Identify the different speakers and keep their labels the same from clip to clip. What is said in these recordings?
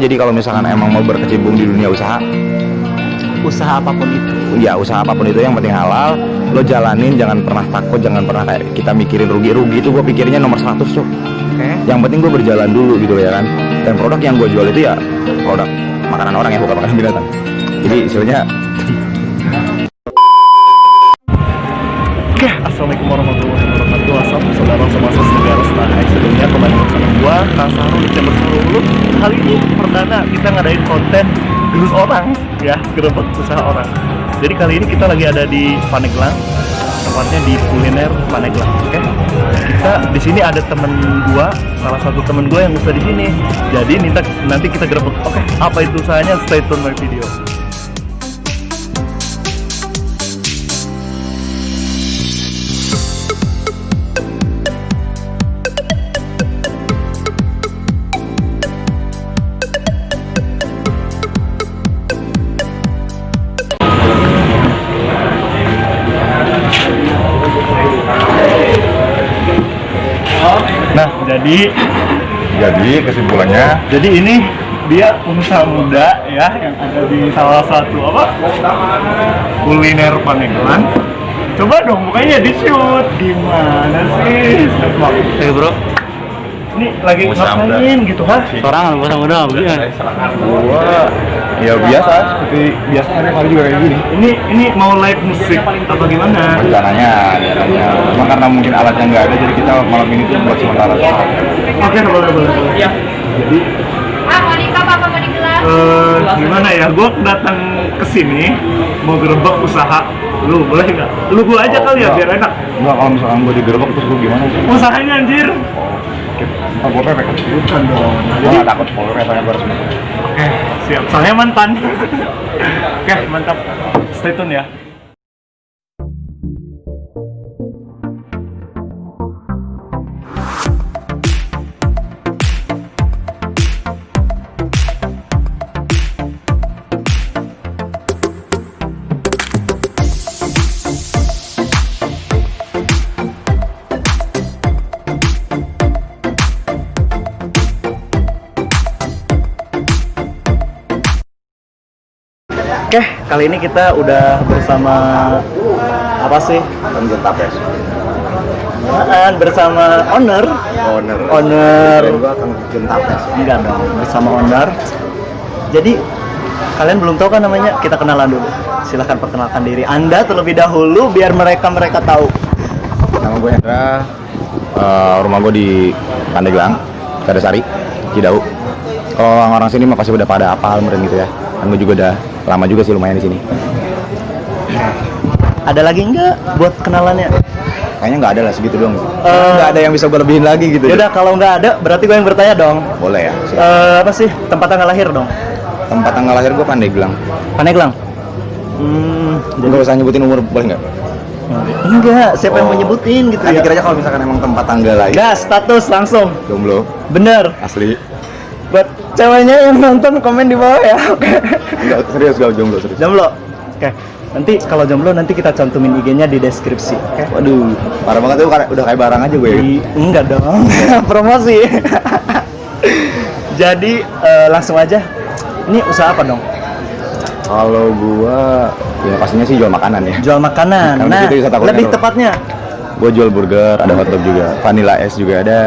Speaker 1: Jadi kalau misalkan emang mau berkecimpung di dunia usaha
Speaker 2: apapun itu.
Speaker 1: ya usaha apapun itu yang penting halal, lo jalanin, jangan pernah takut, jangan pernah kayak kita mikirin rugi itu gue pikirnya nomor 100 cuk. Yang penting gue berjalan dulu gitu ya kan. Dan produk yang gue jual itu ya produk makanan orang ya, bukan makanan binatang. Jadi istilahnya
Speaker 2: Oke, assalamualaikum warahmatullahi wabarakatuh. Assalamualaikum saudara semasa negara setanah. Sebelumnya kembali bersama gua Kang Saru di Chambers Hulu. Kali ini perdana kita ngadain konten gerus orang ya, gerebek usaha orang. Jadi kali ini kita lagi ada di Pandeglang, tempatnya di kuliner Pandeglang. Oke, kita di sini ada temen gua, salah satu temen gua yang usaha di sini. Jadi nanti kita gerebek. Oke, apa itu usahanya? Stay tune my video. Nah, jadi
Speaker 1: kesimpulannya
Speaker 2: jadi ini dia pengusaha muda ya yang ada di salah satu kuliner Pandeglang. Coba dong mukanya di shoot, gimana sih? Bro, ini lagi ngapain gitu ha?
Speaker 3: Orang muda
Speaker 1: gua ya biasa seperti biasa kali juga kayak gini.
Speaker 2: Ini mau live musik apa gimana?
Speaker 1: Rencananya cuma karena mungkin alatnya nggak ada, jadi kita malam ini tuh buat sementara.
Speaker 2: Oke, boleh.
Speaker 1: Ya.
Speaker 2: Jadi
Speaker 4: mau nikah apa mau digelar?
Speaker 2: gimana ya, gue datang ke sini mau gerebek usaha. Lu boleh nggak? Lu gue aja kali ya biar enak.
Speaker 1: Enggak, kalau misalkan gua digerebek terus gua gimana sih?
Speaker 2: Usahanya anjir.
Speaker 1: Oh, gua pepek kan?
Speaker 2: Bukan dong.
Speaker 1: Gua nggak takut kalau pepeknya gua harus masuk.
Speaker 2: Oke, siap. Soalnya mantan. Oke, mantap. Stay tune ya. Oke, kali ini kita udah bersama apa sih?
Speaker 1: Lanjut tapes.
Speaker 2: Bersama owner.
Speaker 1: Kirain gua Kang Jun tapes.
Speaker 2: Enggak dong, bersama owner. Jadi kalian belum tahu kan namanya? Kita kenalan dulu. Silahkan perkenalkan diri Anda terlebih dahulu biar mereka tahu.
Speaker 1: Nama gue Hendra. Rumah gue di Pandeglang, Kadasari, Cidau. Kalau orang-orang sini mah pasti udah pada apal meren gitu ya. Kan gue juga udah lama juga sih lumayan di sini.
Speaker 2: Ada lagi nggak buat kenalannya?
Speaker 1: Kayaknya nggak ada lah, segitu doang. Nggak ada yang bisa gue lebihin lagi gitu.
Speaker 2: Yaudah, kalau nggak ada berarti gue yang bertanya dong.
Speaker 1: Boleh ya.
Speaker 2: Apa sih tempat tanggal lahir dong?
Speaker 1: Tempat tanggal lahir gue Pandeglang.
Speaker 2: Pandeglang.
Speaker 1: Nggak usah nyebutin umur, boleh nggak?
Speaker 2: Enggak, siapa yang mau nyebutin gitu
Speaker 1: Kan
Speaker 2: ya?
Speaker 1: dikiranya kalau misalkan emang tempat tanggal lahir.
Speaker 2: Gas, status langsung.
Speaker 1: Jomblo,
Speaker 2: Bener.
Speaker 1: asli.
Speaker 2: Buat ceweknya yang nonton komen di bawah ya. Oke.
Speaker 1: Enggak, serius gak jomblo, serius.
Speaker 2: Jomblo. Oke. Nanti kalau jomblo nanti kita cantumin IG-nya di deskripsi. Oke.
Speaker 1: Waduh, parah banget tuh, udah kayak barang aja gue ya.
Speaker 2: Enggak dong. Promosi. Jadi langsung aja. Ini usaha apa dong?
Speaker 1: Kalau gua ya pastinya sih jual makanan ya.
Speaker 2: Jual makanan.
Speaker 1: Karena
Speaker 2: Nah,
Speaker 1: di situ wisata kuliner
Speaker 2: lebih
Speaker 1: loh.
Speaker 2: tepatnya
Speaker 1: Gue jual burger, ada hotdog juga, vanilla es juga ada,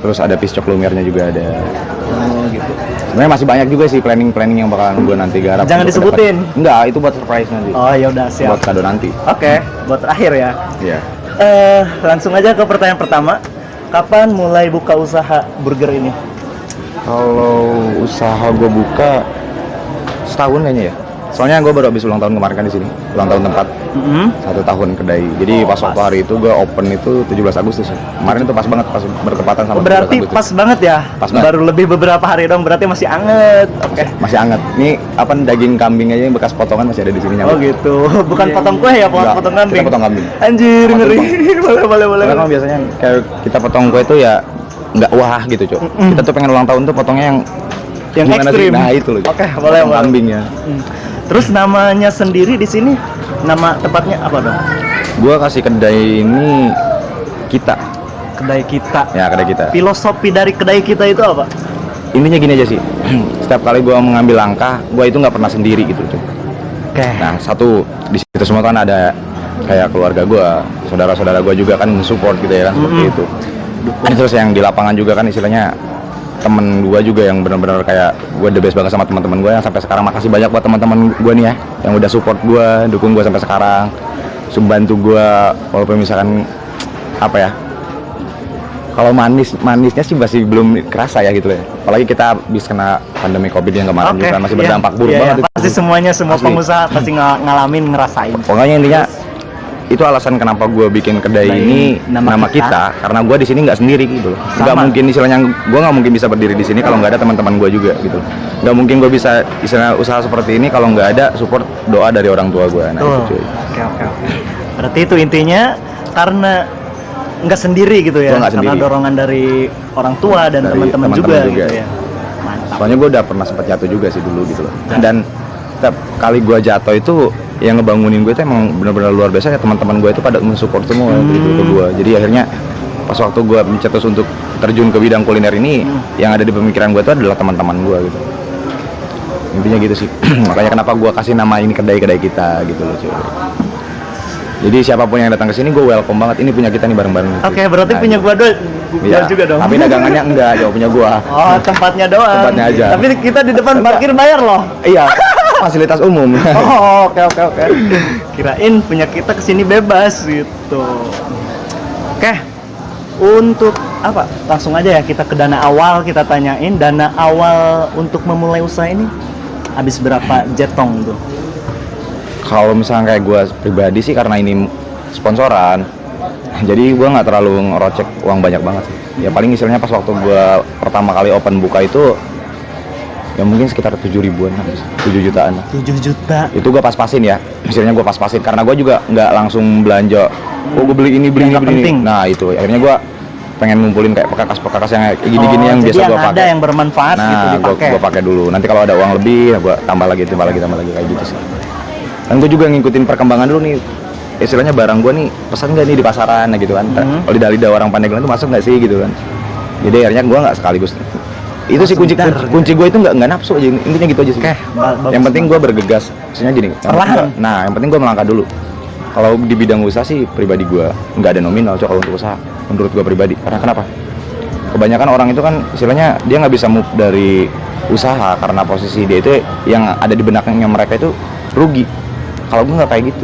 Speaker 1: terus ada piscok lumernya juga ada.
Speaker 2: gitu.
Speaker 1: Sebenarnya masih banyak juga sih planning yang bakalan gue nanti garap.
Speaker 2: Jangan
Speaker 1: untuk
Speaker 2: disebutin.
Speaker 1: kedepan. Enggak, itu buat surprise nanti.
Speaker 2: Oh, ya udah siap.
Speaker 1: Buat kado nanti.
Speaker 2: Oke, buat terakhir ya.
Speaker 1: Iya.
Speaker 2: Langsung aja ke pertanyaan pertama. Kapan mulai buka usaha burger ini?
Speaker 1: Kalau usaha gue buka setahun kayaknya ya. Soalnya gue baru habis ulang tahun kemarin kan di sini, ulang tahun tempat. 1 tahun kedai. Jadi pas waktu hari itu gue open itu 17 Agustus. Kemarin itu pas banget, pas bertepatan sama 17
Speaker 2: Berarti
Speaker 1: Agustus.
Speaker 2: pas banget ya.
Speaker 1: Pas banget.
Speaker 2: Baru lebih beberapa hari dong, berarti masih anget. Oke.
Speaker 1: Masih anget. Ini apa daging kambing aja yang bekas potongan masih ada di sini
Speaker 2: Oh
Speaker 1: nyamuk.
Speaker 2: gitu. Bukan potong kue ya,
Speaker 1: Enggak,
Speaker 2: potong kambing.
Speaker 1: kita potong kambing.
Speaker 2: Anjir,
Speaker 1: Sama
Speaker 2: ngeri.
Speaker 1: tumpeng.
Speaker 2: boleh.
Speaker 1: Karena kan biasanya kayak kita potong kue itu ya nggak wah gitu Cok. Kita tuh pengen ulang tahun tuh potongnya yang gimana sih?
Speaker 2: ekstrim.
Speaker 1: Nah itu loh.
Speaker 2: Oke, boleh.
Speaker 1: Kambingnya.
Speaker 2: Terus namanya sendiri di sini, nama tempatnya apa dong?
Speaker 1: Gua kasih kedai ini kita.
Speaker 2: Kedai kita.
Speaker 1: Ya kedai kita.
Speaker 2: Filosofi dari kedai kita itu apa?
Speaker 1: intinya gini aja sih. Setiap kali gue mengambil langkah, gue itu nggak pernah sendiri gitu tuh.
Speaker 3: Oke.
Speaker 1: Nah satu di situ semua kan ada kayak keluarga gue, saudara-saudara gue juga kan support gitu ya kan seperti itu. Terus yang di lapangan juga kan istilahnya temen gue juga yang benar-benar kayak gue the best banget sama teman-teman gue yang sampai sekarang. Makasih banyak buat teman-teman gue nih ya yang udah support gue, dukung gue sampai sekarang, bantu gue walaupun misalkan apa ya. Kalau manisnya sih masih belum kerasa ya gitu ya. Apalagi kita habis kena pandemi Covid yang kemarin juga kan, masih berdampak buruk banget.
Speaker 3: Pasti semuanya semua
Speaker 1: Asli.
Speaker 3: pengusaha pasti ngalamin ngerasain.
Speaker 1: Pokoknya intinya itu alasan kenapa gue bikin kedai ini nama kita karena gue di sini nggak sendiri gitu. Nggak mungkin istilahnya gue nggak mungkin bisa berdiri di sini kalau nggak ada teman-teman gue juga gitu. Nggak mungkin gue bisa istilahnya usaha seperti ini kalau nggak ada support doa dari orang tua gue. Nah, itu cuy.
Speaker 3: Oke. Berarti itu intinya karena nggak sendiri gitu ya,
Speaker 1: Gua nggak
Speaker 3: karena
Speaker 1: sendiri.
Speaker 3: dorongan dari orang tua dan
Speaker 1: Dari
Speaker 3: teman-teman
Speaker 1: teman-teman
Speaker 3: juga
Speaker 1: juga.
Speaker 3: gitu ya. Mantap.
Speaker 1: Soalnya gue udah pernah sempat jatuh juga sih dulu gitu loh. Dan setiap kali gue jatuh itu yang ngebangunin gue itu emang benar-benar luar biasa ya, teman-teman gue itu pada mensupport semua gitu ke gue. Jadi akhirnya pas waktu gue mencetus untuk terjun ke bidang kuliner ini, yang ada di pemikiran gue itu adalah teman-teman gue gitu. Intinya gitu sih. Makanya kenapa gue kasih nama ini kedai-kedai kita gitu loh cuy. Jadi siapapun yang datang ke sini gue welcome banget. Ini punya kita nih bareng-bareng.
Speaker 3: Oke, berarti
Speaker 1: Nah,
Speaker 3: punya gua
Speaker 1: iya,
Speaker 3: juga dong.
Speaker 1: Tapi dagangannya enggak, jauh punya gua.
Speaker 3: Oh, tempatnya doang.
Speaker 1: Tempatnya aja.
Speaker 3: Tapi kita di depan parkir bayar loh.
Speaker 1: Iya, fasilitas umum.
Speaker 3: Oh, oke. Kirain punya kita kesini bebas gitu. Oke. Untuk apa? Langsung aja ya kita ke dana awal, kita tanyain dana awal untuk memulai usaha ini habis berapa jetong tuh?
Speaker 1: Kalau misalnya kayak gue pribadi sih karena ini sponsoran, jadi gue nggak terlalu ngerocek uang banyak banget sih. Ya paling istilahnya pas waktu gue pertama kali open buka itu ya mungkin sekitar 7 ribuan, 7 jutaan.
Speaker 3: 7 juta.
Speaker 1: Itu gue pas-pasin ya, misalnya gue pas-pasin karena gue juga nggak langsung belanja. Oh gue beli ini
Speaker 3: Yang nggak penting.
Speaker 1: Nah itu akhirnya gue pengen ngumpulin kayak perkakas yang kayak gini-gini yang biasa gue pakai.
Speaker 3: Ada yang bermanfaat gitu
Speaker 1: Nah,
Speaker 3: dipakai.
Speaker 1: gue pakai dulu. Nanti kalau ada uang lebih, ya gue tambah lagi kayak gitu sih. Dan gue juga ngikutin perkembangan dulu nih. Istilahnya barang gue nih pesan nggak nih di pasaran, nah gitu kan. Kalau lidah orang Pandeglang itu masuk nggak sih gitu kan. Jadi akhirnya gue nggak sekaligus. Itu sih kunci gue itu nggak nafsu aja. Intinya gitu aja sih. Yang penting gue bergegas. Maksudnya gini.
Speaker 3: Perlahan.
Speaker 1: Nah, yang penting gue melangkah dulu. Kalau di bidang usaha sih pribadi gue nggak ada nominal, kalau untuk usaha menurut gue pribadi. Karena kenapa? Kebanyakan orang itu kan istilahnya dia nggak bisa move dari usaha karena posisi dia itu yang ada di benaknya mereka itu rugi. Kalau gue nggak kayak gitu,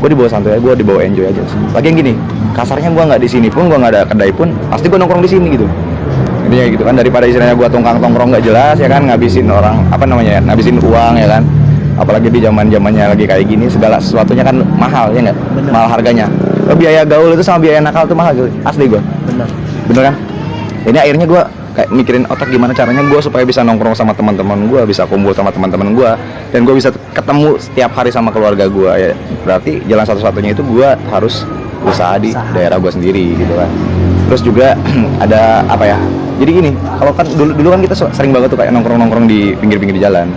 Speaker 1: gue dibawa santai aja, gue dibawa enjoy aja. Lagian gini, kasarnya gue nggak di sini pun, gue nggak ada kedai pun, pasti gue nongkrong di sini gitu. Intinya gitu kan, daripada istilahnya gue tongkrong nggak jelas ya kan, ngabisin orang ngabisin uang ya kan. Apalagi di zamannya lagi kayak gini, segala sesuatunya kan mahal ya nggak, mahal harganya. Biaya gaul itu sama biaya nakal itu mahal gitu, asli gue. Bener kan? Ini akhirnya gue kayak mikirin otak gimana caranya gue supaya bisa nongkrong sama teman-teman gue, bisa kumpul sama teman-teman gue, dan gue bisa ketemu setiap hari sama keluarga gue ya. Berarti jalan satu-satunya itu gue harus usaha di daerah gue sendiri gitu kan. Terus juga ada apa ya, jadi gini, kalau kan dulu kan kita sering banget tuh kayak nongkrong di pinggir-pinggir jalan.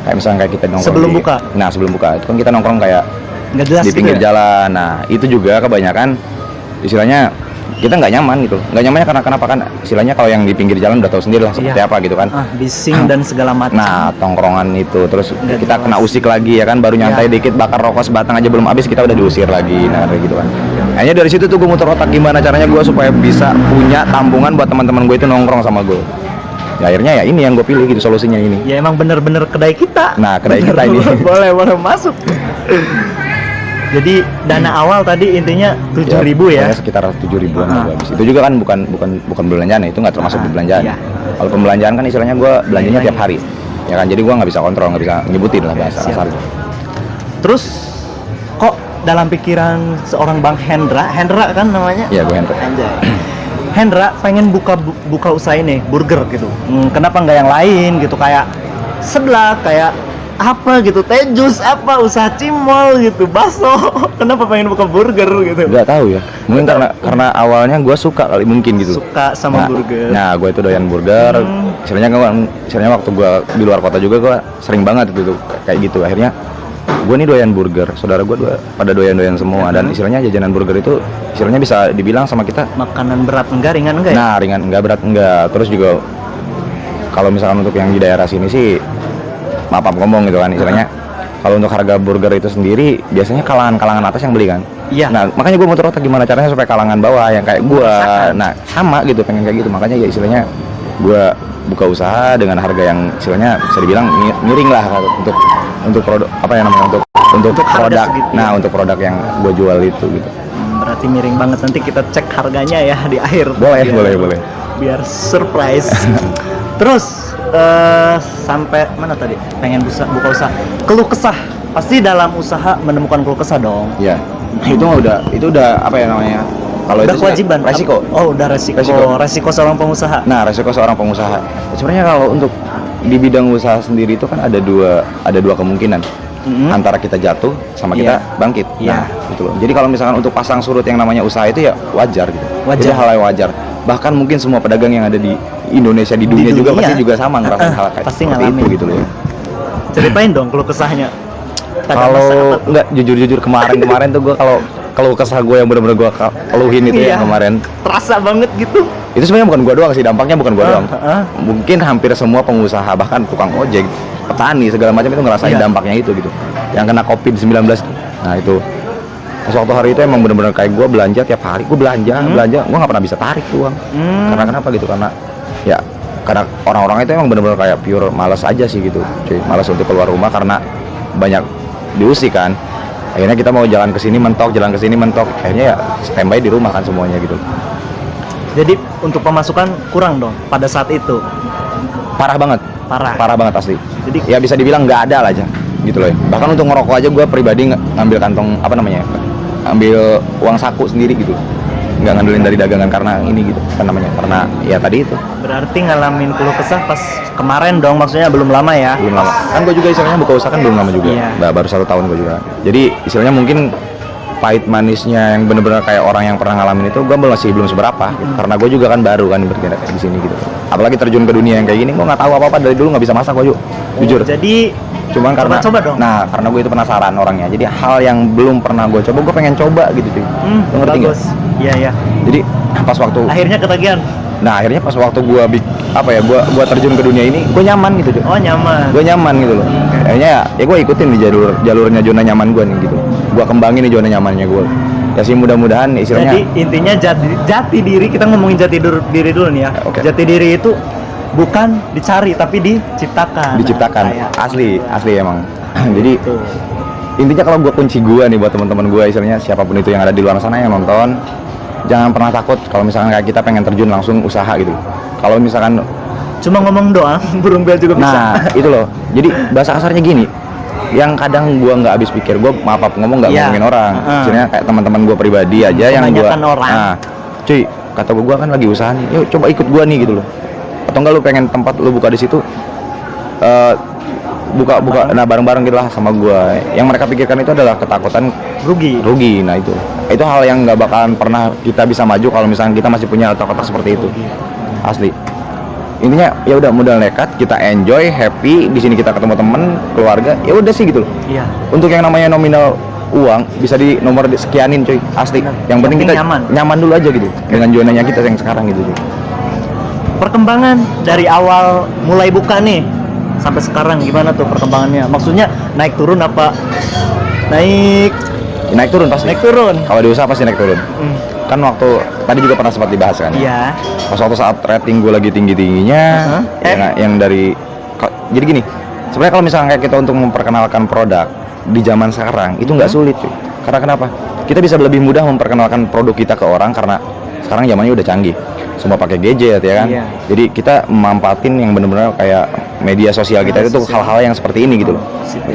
Speaker 1: Kayak misalnya kayak kita nongkrong
Speaker 3: sebelum buka.
Speaker 1: Nah sebelum buka itu kan kita nongkrong kayak
Speaker 3: Nggak jelas
Speaker 1: di pinggir
Speaker 3: gitu ya?
Speaker 1: jalan. Nah itu juga kebanyakan istilahnya kita nggak nyaman gitu. Nggak nyamannya karena kenapa kan istilahnya kalau yang di pinggir jalan udah tahu sendiri lah seperti apa gitu kan.
Speaker 3: Bising dan segala macam.
Speaker 1: Nah tongkrongan itu terus
Speaker 3: Nggak
Speaker 1: kita
Speaker 3: jelas.
Speaker 1: kena usik lagi ya kan, baru nyantai dikit bakar rokok sebatang aja belum habis kita udah diusir lagi. Nah kayak gitu kan. Akhirnya dari situ tuh gue muter otak gimana caranya gue supaya bisa punya tampungan buat teman-teman gue itu nongkrong sama gue. Ya akhirnya ya ini yang gue pilih gitu solusinya ini.
Speaker 3: Ya emang bener-bener kedai kita.
Speaker 1: Nah kedai kita ini.
Speaker 3: boleh masuk. Jadi dana awal tadi intinya 7.000 ya.
Speaker 1: Pokoknya sekitar 7 ribuan lah gua habis. Itu juga kan bukan belanjaan ya, itu nggak termasuk di belanjaan.
Speaker 3: Iya.
Speaker 1: Kalau pembelanjaan kan istilahnya gue belanjanya tiap hari. Ya kan, jadi gue nggak bisa kontrol, nggak bisa nyebutin lah bahasa
Speaker 3: Siap.
Speaker 1: kasarnya.
Speaker 3: Terus kok dalam pikiran seorang Bang Hendra kan namanya?
Speaker 1: Iya, gue Hendra.
Speaker 3: Anjay. Hendra pengen buka usaha ini burger gitu. Kenapa nggak yang lain gitu, kayak seblak, kayak apa gitu, teh jus, apa usaha cimol gitu, bakso. Kenapa pengen buka burger gitu?
Speaker 1: Nggak tahu ya, mungkin karena awalnya gue suka kali mungkin gitu.
Speaker 3: Suka sama burger.
Speaker 1: Nah, gue itu doyan burger. Istilahnya waktu gue di luar kota juga gue sering banget itu kayak gitu. Akhirnya gue nih doyan burger, saudara gue pada doyan semua. Dan istilahnya jajanan burger itu istilahnya bisa dibilang sama kita
Speaker 3: Makanan berat enggak, ringan enggak ya?
Speaker 1: nah ringan enggak, berat enggak. Terus juga kalau misalkan untuk yang di daerah sini sih maaf ngomong gitu kan istilahnya. Kalau untuk harga burger itu sendiri biasanya kalangan atas yang beli kan.
Speaker 3: Iya.
Speaker 1: Nah makanya gue muter otak gimana caranya supaya kalangan bawah yang kayak gue, nah sama gitu pengen kayak gitu, makanya ya istilahnya gue buka usaha dengan harga yang istilahnya bisa dibilang miring lah untuk produk apa yang namanya untuk
Speaker 3: harga
Speaker 1: produk.
Speaker 3: segitu.
Speaker 1: Nah untuk produk yang gue jual itu gitu.
Speaker 3: Berarti miring banget, nanti kita cek harganya ya di akhir.
Speaker 1: Boleh
Speaker 3: Biar-
Speaker 1: boleh.
Speaker 3: Biar surprise. Terus sampai mana tadi? Pengen buka usaha. Keluh kesah. Pasti dalam usaha menemukan keluh kesah dong.
Speaker 1: Iya. Nah, itu udah apa ya namanya? Kalau
Speaker 3: Udah
Speaker 1: itu
Speaker 3: kewajiban.
Speaker 1: resiko.
Speaker 3: Oh, udah resiko seorang pengusaha.
Speaker 1: Nah, resiko seorang pengusaha. Sebenarnya kalau untuk di bidang usaha sendiri itu kan ada dua kemungkinan.
Speaker 3: Mhm.
Speaker 1: Antara kita jatuh sama kita
Speaker 3: Iya.
Speaker 1: bangkit.
Speaker 3: Iya.
Speaker 1: Nah, gitu loh. Jadi kalau misalkan untuk pasang surut yang namanya usaha itu ya wajar gitu.
Speaker 3: Wajar.
Speaker 1: Itu hal yang wajar. Bahkan mungkin semua pedagang yang ada di Indonesia di dunia juga
Speaker 3: dunia.
Speaker 1: pasti juga sama ngerasain hal kayak
Speaker 3: Pasti
Speaker 1: seperti
Speaker 3: ngalamin.
Speaker 1: itu gitu loh ya.
Speaker 3: Ceritain dong keluh kesahnya. Pada masa
Speaker 1: Kalau
Speaker 3: apa tuh?
Speaker 1: enggak jujur kemarin tuh gue kalau kesah gue yang benar-benar gue keluhin itu
Speaker 3: Iya.
Speaker 1: yang kemarin
Speaker 3: Terasa banget gitu.
Speaker 1: itu sebenarnya bukan gue doang sih, dampaknya bukan gue doang.
Speaker 3: Heeh.
Speaker 1: Mungkin hampir semua pengusaha bahkan tukang ojek, petani segala macam itu ngerasain
Speaker 3: Iya.
Speaker 1: dampaknya itu gitu. Yang kena COVID-19. Nah itu pas waktu hari itu emang benar-benar kayak gue belanja tiap hari, gue belanja, gue nggak pernah bisa tarik tuh uang. Karena kenapa gitu? Karena orang-orang itu emang benar-benar kayak pure malas aja sih gitu, cuy. Malas untuk keluar rumah karena banyak diusik kan. Akhirnya kita mau jalan ke sini mentok, akhirnya ya standby di rumah kan semuanya gitu.
Speaker 3: Jadi untuk pemasukan kurang dong pada saat itu.
Speaker 1: Parah banget asli.
Speaker 3: Jadi
Speaker 1: Ya bisa dibilang nggak ada lah aja gitu loh ya. Bahkan untuk ngerokok aja gue pribadi ngambil kantong apa namanya, ambil uang saku sendiri gitu, nggak ngandelin dari dagangan karena ini gitu apa namanya, karena ya tadi itu
Speaker 3: berarti ngalamin keluh kesah pas kemarin dong, maksudnya belum lama ya.
Speaker 1: belum lama kan gue juga istilahnya buka usaha kan belum lama juga.
Speaker 3: Iya.
Speaker 1: Baru 1 tahun gue juga, jadi istilahnya mungkin pahit manisnya yang bener-bener kayak orang yang pernah ngalamin itu gue masih belum seberapa gitu. Karena gue juga kan baru kan bergerak di sini gitu, apalagi terjun ke dunia yang kayak gini gue nggak tahu apa-apa dari dulu, nggak bisa masak gue jujur.
Speaker 3: Jadi
Speaker 1: Cuman karena
Speaker 3: coba dong.
Speaker 1: Nah, karena gue itu penasaran orangnya. Jadi hal yang belum pernah gue coba, gue pengen coba gitu cuy. Lu ngerti nggak?
Speaker 3: bagus. Iya iya.
Speaker 1: Jadi pas waktu
Speaker 3: Akhirnya ketagihan.
Speaker 1: akhirnya pas waktu gue gue terjun ke dunia ini, gue nyaman gitu cuy.
Speaker 3: Oh nyaman.
Speaker 1: Gue nyaman gitu loh. Akhirnya ya gue ikutin di jalurnya zona nyaman gue nih gitu. Gue kembangin nih zona nyamannya gue. Ya sih mudah-mudahan istilahnya.
Speaker 3: Jadi intinya jati diri, kita ngomongin diri dulu nih ya.
Speaker 1: Oke.
Speaker 3: Jati diri itu bukan dicari tapi diciptakan. Kayak-
Speaker 1: asli emang. Jadi
Speaker 3: Tuh.
Speaker 1: intinya kalau gue kunci gue nih buat teman-teman gue istilahnya siapapun itu yang ada di luar sana yang nonton, jangan pernah takut kalau misalkan kayak kita pengen terjun langsung usaha gitu. Kalau misalkan
Speaker 3: Cuma ngomong doang, burung bel juga bisa.
Speaker 1: nah itu loh, jadi bahasa kasarnya gini, yang kadang gue nggak habis pikir, gue maaf ngomong nggak
Speaker 3: Iya.
Speaker 1: ngomongin orang,
Speaker 3: Heeh.
Speaker 1: istilahnya kayak teman-teman gue pribadi aja yang gue,
Speaker 3: Kebanyakan orang.
Speaker 1: nah cuy kata gue kan lagi usaha nih, yuk coba ikut gue nih gitu loh, atau enggak lu pengen tempat lu buka di situ, buka bareng-bareng gitu lah sama gue. Yang mereka pikirkan itu adalah ketakutan rugi. Nah itu hal yang nggak bakalan pernah kita bisa maju kalau misalnya kita masih punya otak-otak seperti itu. Asli. Intinya ya udah modal nekat, kita enjoy, happy di sini, kita ketemu temen, keluarga, ya udah sih gitu loh.
Speaker 3: Iya.
Speaker 1: Untuk yang namanya nominal uang bisa di nomor sekianin cuy, asli.
Speaker 3: Benar.
Speaker 1: Yang penting kita
Speaker 3: nyaman
Speaker 1: dulu aja gitu dengan zonanya kita yang sekarang gitu cuy.
Speaker 3: Perkembangan dari awal mulai buka nih sampai sekarang gimana tuh perkembangannya? Maksudnya naik turun apa? Naik
Speaker 1: Naik turun pasti.
Speaker 3: naik turun.
Speaker 1: Kalau di usaha pasti naik turun. Kan waktu tadi juga pernah sempat dibahas kan.
Speaker 3: Iya.
Speaker 1: Pas waktu saat rating gue lagi tinggi-tingginya, yang dari jadi gini, sebenarnya kalau misalnya kayak kita untuk memperkenalkan produk di zaman sekarang itu nggak sulit cuy. Karena kenapa? Kita bisa lebih mudah memperkenalkan produk kita ke orang karena sekarang zamannya udah canggih, semua pakai gadget ya kan.
Speaker 3: Iya.
Speaker 1: Jadi kita memanfaatin yang benar-benar kayak media sosial kita itu hal-hal yang seperti ini gitu loh,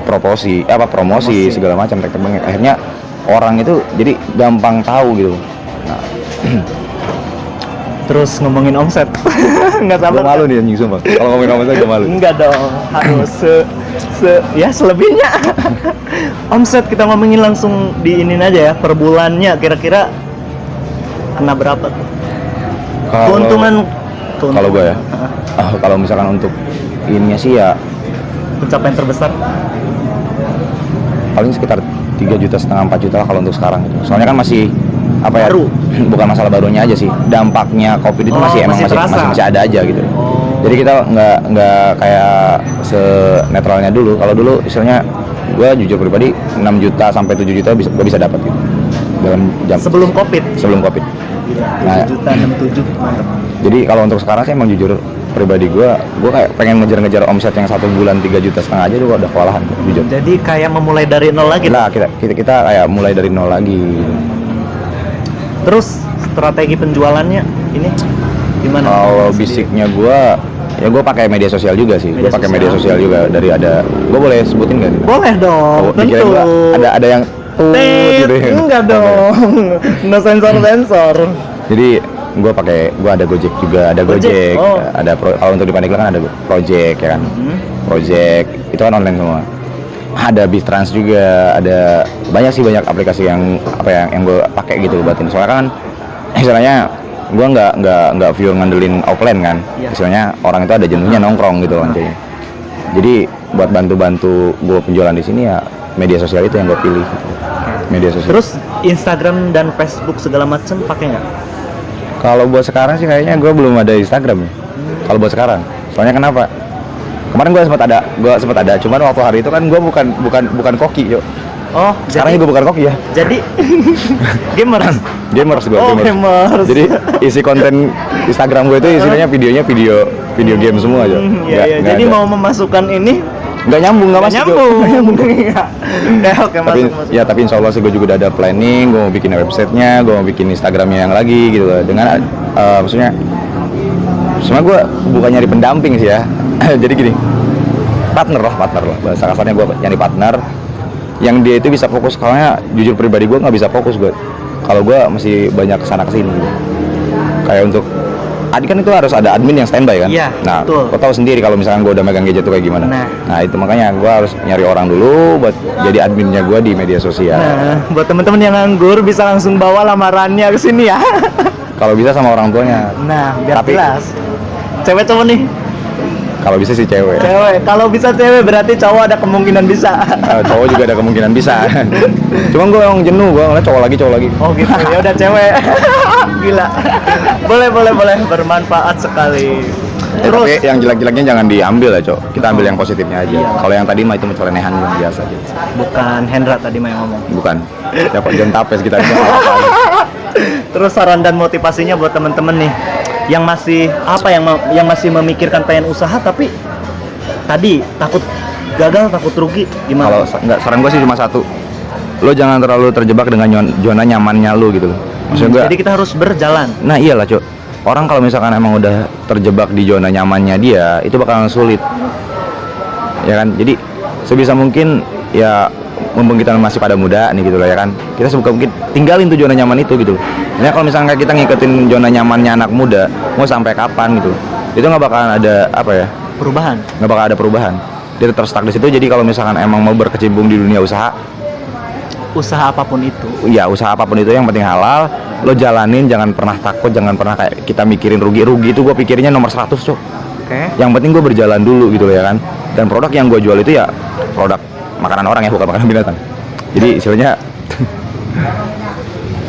Speaker 1: promosi segala macam, akhirnya orang itu jadi gampang tahu gitu. Nah,
Speaker 3: Terus ngomongin omset. Nggak
Speaker 1: gue
Speaker 3: sabar.
Speaker 1: malu nih anjing sumpah. Kalau ngomongin omset gue malu.
Speaker 3: Enggak dong. Harus ya selebihnya. Omset kita ngomongin langsung diinin aja ya, per bulannya kira-kira kena berapa tuh? Keuntungan.
Speaker 1: Kalau gue ya, kalau misalkan untuk ininya sih ya
Speaker 3: Pencapaian terbesar
Speaker 1: paling sekitar 3,5 juta 4 juta lah kalau untuk sekarang gitu. Soalnya kan masih apa ya?
Speaker 3: Baru.
Speaker 1: Bukan masalah barunya aja sih. Dampaknya Covid itu masih
Speaker 3: terasa.
Speaker 1: masih ada aja gitu.
Speaker 3: Oh.
Speaker 1: Jadi kita nggak kayak senetralnya dulu. Kalau dulu istilahnya gue jujur pribadi 6 juta sampai 7 juta gue bisa dapat gitu dalam jam
Speaker 3: Sebelum Covid.
Speaker 1: Covid. Nah,
Speaker 3: 7 juta 67 mantap.
Speaker 1: jadi kalau untuk sekarang sih emang jujur pribadi gue kayak pengen ngejar-ngejar omset yang 1 bulan 3,5 juta aja tuh udah kewalahan jujur.
Speaker 3: Jadi kayak memulai dari nol lagi.
Speaker 1: Nah, kita kayak mulai dari nol lagi.
Speaker 3: Terus strategi penjualannya ini gimana?
Speaker 1: Kalau basicnya gue pakai media sosial juga sih. Gue
Speaker 3: Media
Speaker 1: pakai
Speaker 3: sosial.
Speaker 1: media sosial juga dari gue boleh sebutin nggak?
Speaker 3: Boleh dong,
Speaker 1: Dikirain
Speaker 3: tentu.
Speaker 1: gua ada yang
Speaker 3: Tit,
Speaker 1: gitu ya.
Speaker 3: enggak dong. No sensor.
Speaker 1: Jadi gue ada Gojek juga, ada
Speaker 3: Gojek,
Speaker 1: Gojek,
Speaker 3: oh.
Speaker 1: ada kalau untuk di Pandeglang kan ada Project ya kan. Project itu kan online semua. Ada Bistrans juga, ada banyak aplikasi yang gue pakai gitu buat ini. Soalnya kan istilahnya gue nggak pure ngandelin offline kan.
Speaker 3: Iya.
Speaker 1: Istilahnya orang itu ada jenuhnya nongkrong gitu kan. Jadi buat bantu gue penjualan di sini ya media sosial itu yang gue pilih. Media sosial.
Speaker 3: Terus Instagram dan Facebook segala macam pakai nggak?
Speaker 1: Kalau buat sekarang sih kayaknya gue belum ada Instagram ya. Kalau buat sekarang, soalnya kenapa? Kemarin gue sempat ada, cuman waktu hari itu kan gue bukan koki, yo.
Speaker 3: Oh,
Speaker 1: Sekarang gue bukan koki ya.
Speaker 3: jadi gamers.
Speaker 1: Gamers gue.
Speaker 3: Oh, gamers.
Speaker 1: Jadi isi konten Instagram gue itu isinya video game semua aja.
Speaker 3: Iya. Jadi mau memasukkan ini
Speaker 1: nggak nyambung, nggak masuk.
Speaker 3: nyambung. Oke, masuk.
Speaker 1: Tapi insya Allah sih gue juga udah ada planning. Gue mau bikin websitenya, gue mau bikin Instagramnya yang lagi gitu loh. Dengan maksudnya, sebenarnya gue bukan nyari pendamping sih ya. Jadi gini, partner lah. Bahasa kasarnya gue nyari partner yang dia itu bisa fokus. Karena jujur pribadi gue nggak bisa fokus gue. Kalau gue masih banyak kesana kesini. Gitu. Kayak untuk kan itu harus ada admin yang standby kan.
Speaker 3: Iya,
Speaker 1: Nah,
Speaker 3: betul.
Speaker 1: kau tahu sendiri kalau misalkan gue udah megang gadget tuh kayak gimana. Nah itu makanya gue harus nyari orang dulu buat jadi adminnya gue di media sosial.
Speaker 3: Nah, buat teman-teman yang nganggur bisa langsung bawa lamarannya ke sini ya.
Speaker 1: Kalau bisa sama orang tuanya.
Speaker 3: Nah, biar
Speaker 1: Tapi-
Speaker 3: jelas. Cewek cowok nih.
Speaker 1: Kalau bisa sih cewek.
Speaker 3: Cewek. Kalau bisa cewek berarti cowok ada kemungkinan bisa.
Speaker 1: Cowok juga ada kemungkinan bisa. Cuman gue yang jenuh, gue ngeliat cowok lagi.
Speaker 3: Oh gitu. Ya udah cewek. Gila. Boleh bermanfaat sekali. Terus
Speaker 1: Tapi yang jelek-jeleknya jangan diambil ya, Cok. Kita ambil yang positifnya aja.
Speaker 3: Iya.
Speaker 1: Kalau yang tadi mah itu celeneh yang biasa gitu.
Speaker 3: bukan Hendra tadi mah yang ngomong.
Speaker 1: Bukan. Ya kok jangan tapes kita ini.
Speaker 3: Terus saran dan motivasinya buat temen-temen nih yang masih yang masih memikirkan pengen usaha tapi tadi takut gagal, takut rugi gimana?
Speaker 1: Kalau enggak, saran gue sih cuma satu. Lo jangan terlalu terjebak dengan zona nyamannya lo gitu loh. Maksud gue,
Speaker 3: Jadi kita harus berjalan.
Speaker 1: nah iyalah, Cok. Orang kalau misalkan emang udah terjebak di zona nyamannya dia, itu bakalan sulit. Ya kan? Jadi sebisa mungkin ya mumpung kita masih pada muda nih gitu loh ya kan. Kita sebisa mungkin tinggalin tuh zona nyaman itu gitu. Ya kalau misalkan kita ngikutin zona nyamannya anak muda, mau sampai kapan gitu. Itu nggak bakalan ada
Speaker 3: Perubahan.
Speaker 1: nggak bakal ada perubahan. Dia tetap stuck di situ. Jadi kalau misalkan emang mau berkecimpung di dunia usaha
Speaker 3: Apapun itu.
Speaker 1: ya usaha apapun itu yang penting halal, lo jalanin, jangan pernah takut, jangan pernah kayak kita mikirin rugi itu gue pikirnya nomor 100, Cok.
Speaker 3: Oke.
Speaker 1: Yang penting gue berjalan dulu gitu loh ya kan. Dan produk yang gue jual itu ya produk makanan orang ya, bukan makanan binatang. Jadi istilahnya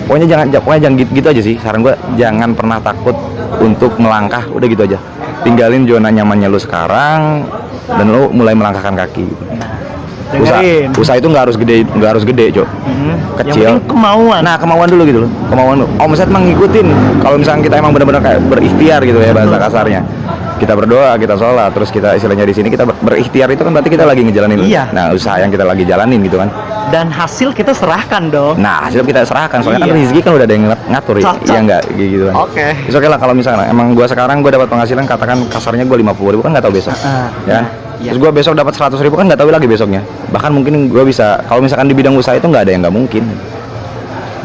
Speaker 1: pokoknya jangan gitu aja sih. Saran gue jangan pernah takut untuk melangkah, udah gitu aja. Tinggalin zona nyamannya lo sekarang dan lo mulai melangkahkan kaki gitu.
Speaker 3: Dengerin.
Speaker 1: Usaha itu nggak harus gede, Cok.
Speaker 3: Yang
Speaker 1: Kecil.
Speaker 3: penting kemauan.
Speaker 1: Nah, kemauan dulu gitu loh. Kemauan lo. Omset emang ngikutin. Kalau misalnya kita emang benar-benar kayak berikhtiar gitu ya bahasa kasarnya. Kita berdoa, kita sholat, terus kita istilahnya di sini kita berikhtiar itu kan berarti kita lagi ngejalanin.
Speaker 3: Iya.
Speaker 1: Nah, usaha yang kita lagi jalanin gitu kan.
Speaker 3: Dan hasil kita serahkan dong.
Speaker 1: Nah, hasil kita serahkan. Soalnya kan
Speaker 3: Iya.
Speaker 1: rezeki kan udah ada yang ngatur ya.
Speaker 3: Cocok.
Speaker 1: Iya enggak gitu kan.
Speaker 3: Oke.
Speaker 1: It's okay lah kalau misalnya emang gua sekarang gua dapat penghasilan katakan kasarnya gua 50.000 kan nggak tahu besok. Ya kan?
Speaker 3: Iya.
Speaker 1: Terus gua besok dapat 100.000 kan nggak tahu lagi besoknya. Bahkan mungkin gua bisa kalau misalkan di bidang usaha itu nggak ada yang nggak mungkin.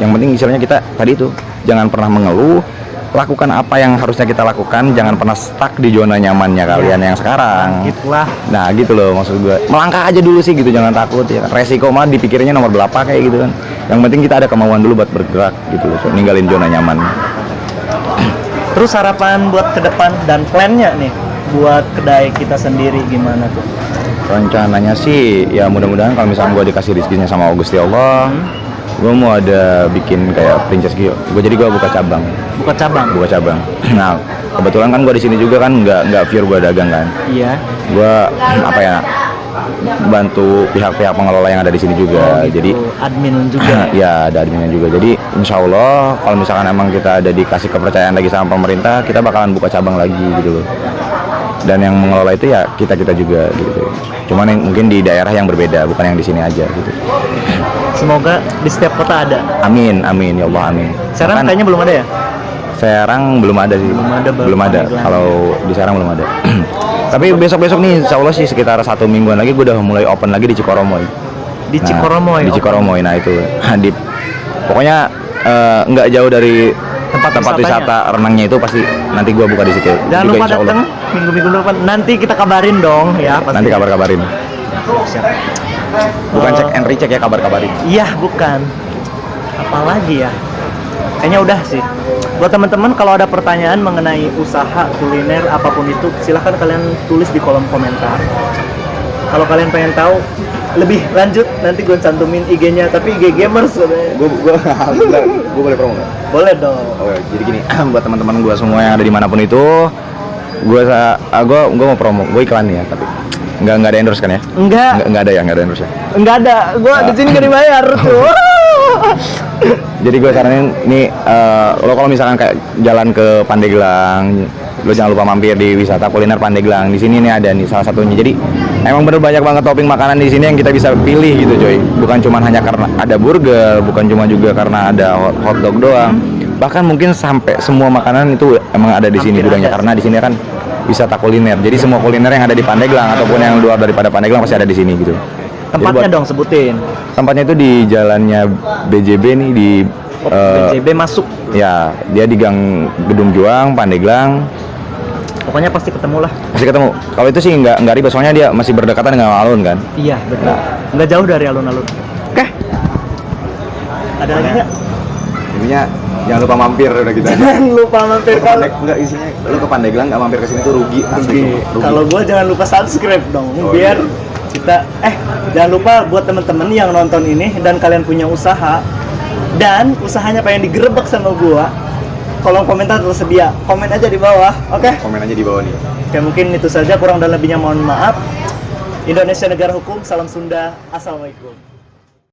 Speaker 1: Yang penting istilahnya kita tadi itu jangan pernah mengeluh, lakukan apa yang harusnya kita lakukan, jangan pernah stuck di zona nyamannya kalian yang sekarang.
Speaker 3: Gitulah.
Speaker 1: Nah gitu loh maksud gue, melangkah aja dulu sih gitu, jangan takut ya kan. Resiko mah dipikirnya nomor berapa kayak gitu kan. Yang penting kita ada kemauan dulu buat bergerak gitu loh, so, ninggalin zona nyaman.
Speaker 3: Terus harapan buat ke depan dan plannya nih buat kedai kita sendiri gimana tuh?
Speaker 1: Rencananya sih ya mudah-mudahan kalau misalnya gue dikasih rezekinya sama Gusti Allah, Gue mau ada bikin kayak Princess Gio. Jadi gue buka cabang.
Speaker 3: Buka cabang.
Speaker 1: Nah, kebetulan kan gue di sini juga kan nggak pure gue dagang kan.
Speaker 3: Iya.
Speaker 1: Gue apa ya, bantu pihak-pihak pengelola yang ada di sini juga.
Speaker 3: Gitu.
Speaker 1: Jadi
Speaker 3: admin juga.
Speaker 1: ya ada adminnya juga. Jadi insya Allah kalau misalkan emang kita ada dikasih kepercayaan lagi sama pemerintah, kita bakalan buka cabang lagi gitu loh. Dan yang mengelola itu ya kita juga gitu. Cuman yang mungkin di daerah yang berbeda, bukan yang di sini aja gitu.
Speaker 3: Semoga di setiap kota ada.
Speaker 1: Amin, ya Allah, amin.
Speaker 3: Serang
Speaker 1: Bahkan
Speaker 3: kayaknya belum ada ya?
Speaker 1: Serang belum ada sih.
Speaker 3: Belum ada.
Speaker 1: Kalau di Serang belum ada. Tapi besok-besok nih, insya Allah sih sekitar 1 mingguan lagi gue udah mulai open lagi di Cikoromoy.
Speaker 3: Di Cikoromoy.
Speaker 1: Di Cikoromoy, nah itu. Di, pokoknya nggak jauh dari tempat wisata renangnya itu pasti nanti gue buka di situ.
Speaker 3: Jangan
Speaker 1: Juga
Speaker 3: lupa
Speaker 1: insya Allah.
Speaker 3: datang minggu-minggu depan. Nanti kita kabarin dong ya. Pasti.
Speaker 1: Nanti kabarin.
Speaker 3: Siap.
Speaker 1: Bukan cek and recheck ya, kabarin.
Speaker 3: Iya, bukan. Apalagi ya? Kayaknya udah sih. Buat teman-teman kalau ada pertanyaan mengenai usaha kuliner apapun itu, silahkan kalian tulis di kolom komentar. Kalau kalian pengen tahu lebih lanjut, nanti gue cantumin IG-nya. Tapi IG gamers sebenarnya.
Speaker 1: Gue boleh promo nggak?
Speaker 3: Boleh dong.
Speaker 1: Oke, jadi gini, buat teman-teman gue semua yang ada dimanapun itu, gue mau promo, gue iklan nih ya, tapi nggak ada endorse kan ya? Nggak ada endorse ya.
Speaker 3: Enggak ada. Gue di sini gak dibayar tuh.
Speaker 1: Jadi gue saranin nih, lo kalau misalkan kayak jalan ke Pandeglang, lo jangan lupa mampir di wisata kuliner Pandeglang. Di sini nih ada nih salah satunya. Jadi emang bener banyak banget topping makanan di sini yang kita bisa pilih gitu, coy. Bukan cuma hanya karena ada burger, bukan cuma juga karena ada hotdog doang. Bahkan mungkin sampai semua makanan itu emang ada di sini gudangnya, karena di sini kan wisata kuliner. Jadi semua kuliner yang ada di Pandeglang ataupun yang luar daripada Pandeglang pasti ada di sini gitu.
Speaker 3: Tempatnya dong sebutin.
Speaker 1: Tempatnya itu di jalannya BJB nih di
Speaker 3: BJB masuk.
Speaker 1: ya, dia di Gang Gedung Juang, Pandeglang.
Speaker 3: Pokoknya pasti ketemu lah.
Speaker 1: Pasti ketemu. Kalau itu sih nggak ribet, soalnya dia masih berdekatan dengan alun kan.
Speaker 3: Iya, betul. Nggak jauh dari alun-alun. Oke. Ada lagi nggak?
Speaker 1: Intinya jangan lupa mampir udah gitu.
Speaker 3: Jangan lupa mampir kalau
Speaker 1: Enggak, isinya lu ke Pandeglang nggak mampir ke sini tuh rugi. Asli. Rugi.
Speaker 3: Kalau gua jangan lupa subscribe dong,
Speaker 1: Oh,
Speaker 3: biar
Speaker 1: iya.
Speaker 3: kita jangan lupa buat temen-temen yang nonton ini dan kalian punya usaha dan usahanya pengen digerebek sama gua, kolom komentar tersedia, komen aja di bawah. Oke?
Speaker 1: Komen aja di bawah nih.
Speaker 3: Oke, mungkin itu saja, kurang dan lebihnya mohon maaf. Indonesia negara hukum, salam Sunda, assalamualaikum.